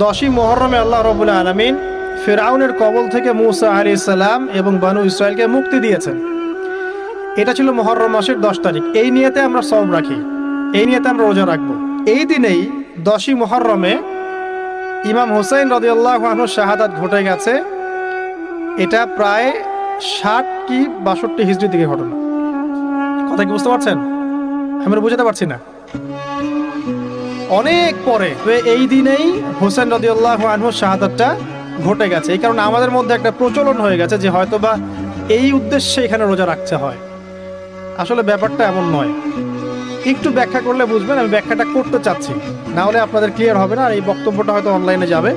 10ই মুহররমে আল্লাহ রাব্বুল আলামিন ফিরআউনের কবল থেকে মূসা আলাইহিস সালাম এবং বনু ইসরাইলকে মুক্তি দিয়েছেন। এটা ছিল মুহররম মাসের 10 তারিখ। এই নিয়তে আমরা সওম রাখি, এই নিয়তে আমরা রোজা রাখবো। এই দিনেই 10ই মুহররমে ইমাম হুসাইন রাদিয়াল্লাহু আনহু শাহাদাত ঘটে গেছে। এটা প্রায় 60 কি 62 হিজরি থেকে ঘটনা। কথা কি বুঝতে পারছেন? আমরা বুঝাতে পারছি না, অনেক পরে। এই দিনেই হুসাইন রাদিয়াল্লাহু আনহু শাহাদাতটা ঘটে গেছে। এই কারণে আমাদের মধ্যে একটা প্রচলন হয়ে গেছে যে হয়তোবা এই উদ্দেশ্যে এখানে রোজা রাখতে হয়। আসলে ব্যাপারটা এমন নয়। একটু ব্যাখ্যা করলে বুঝবেন, আমি ব্যাখ্যাটা করতে চাচ্ছি, না হলে আপনাদের ক্লিয়ার হবে না। আর এই বক্তব্যটা হয়তো অনলাইনে যাবে,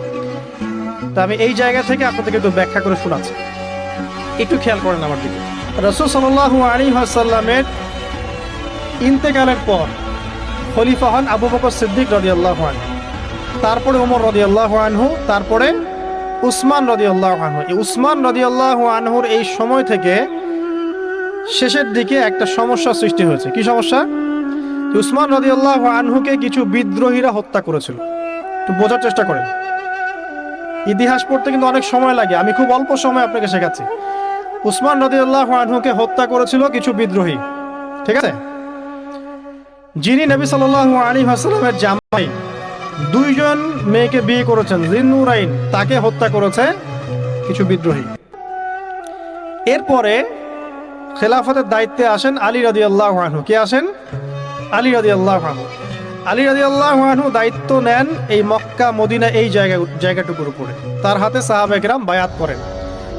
তা আমি এই জায়গা থেকে আপনাদেরকে একটু ব্যাখ্যা করে শোনাচ্ছি। একটু খেয়াল করেন আমার দিকে। রাসূল সাল্লাল্লাহু আলাইহি ওয়াসাল্লামের ইন্তেকালের পর খলিফা হন আবু বকর সিদ্দিক রাদিয়াল্লাহু আনহু, তারপরে ওমর রাদিয়াল্লাহু আনহু, তারপরে উসমান রাদিয়াল্লাহু আনহু। এই উসমান রাদিয়াল্লাহু আনহুর এই সময় থেকে শেষের দিকে একটা সমস্যা সৃষ্টি হয়েছে। কি সমস্যা? উসমান রাদিয়াল্লাহু আনহুকে কিছু বিদ্রোহীরা হত্যা করেছিল। একটু বোঝার চেষ্টা করেন, ইতিহাস পড়তে কিন্তু অনেক সময় লাগে, আমি খুব অল্প সময় আপনাকে শেখাচ্ছি। উসমান রাদিয়াল্লাহু আনহুকে হত্যা করেছিল কিছু বিদ্রোহী, ঠিক আছে? যিনি নবী সাল্লাল্লাহু আলাইহি ওয়াসাল্লামের জামাই, 2 জন মেয়েকে বিয়ে করেছেন, জিন্নুরাইন, তাকে হত্যা করেছে কিছু বিদ্রোহী। এরপরে খেলাফতের দায়িত্বে আসেন আলী রাদিয়াল্লাহু আনহু। কে আসেন? আলী রাদিয়াল্লাহু আনহু। আলী রাদিয়াল্লাহু আনহু দায়িত্ব নেন এই মক্কা মদিনা এই জায়গাটুকুর উপরে। তার হাতে সাহাবায়ে কেরাম বায়াত করেন।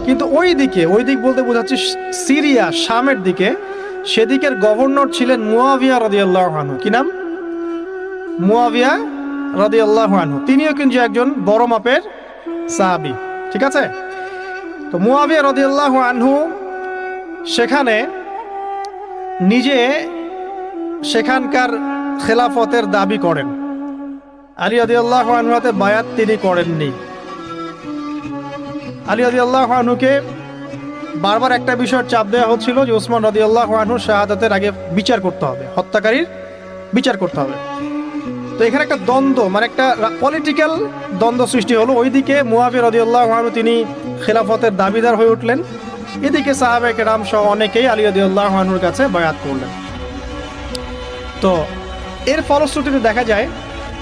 কিন্তু ওই দিক বলতে বোঝাচ্ছি সিরিয়া, শামের দিকে, সেদিকের গভর্নর ছিলেন মুয়াবিয়া রাদিয়াল্লাহু আনহু। কি নাম? মুয়াবিয়া রাদিয়াল্লাহু আনহু। তিনিও কিন্তু একজন বড় মাপের সাহাবী, ঠিক আছে? তো মুয়াবিয়া রাদিয়াল্লাহু আনহু সেখানে নিজে সেখানকার খেলাফতের দাবি করেন। আলী রাদিয়াল্লাহু আনহু হাতে বায়াত তিনি করেননি। আলী রাদিয়াল্লাহু আনহুকে বারবার একটা বিষয়ের চাপ দেওয়া হচ্ছিল যে উসমান রাদিয়াল্লাহু আনহু শাহাদাতের আগে বিচার করতে হবে, হত্যাকারীর বিচার করতে হবে। তো এখানে একটা দ্বন্দ্ব, মানে একটা পলিটিক্যাল দ্বন্দ্ব সৃষ্টি হলো। ওইদিকে মুয়াবিয়া রাদিয়াল্লাহু আনহু তিনি খেলাফতের দাবিদার হয়ে উঠলেন, এদিকে সাহাবায়ে কেরাম সহ অনেকেই আলী রাদিয়াল্লাহু আনহুর কাছে বায়াত করলেন। তো এর ফলশ্রুতিতে দেখা যায়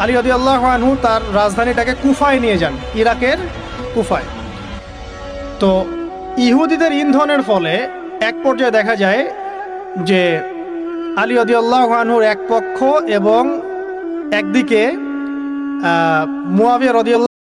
আলী রাদিয়াল্লাহু আনহু তার রাজধানীটাকে কুফায় নিয়ে যান, ইরাকের কুফায়। তো ইহুদিদের ইন্ধনের ফলে এক পর্যায়ে দেখা যায় যে আলী রাদিয়াল্লাহু আনহুর এক পক্ষ এবং একদিকে মুয়াবিয়া রাদিয়াল্লাহু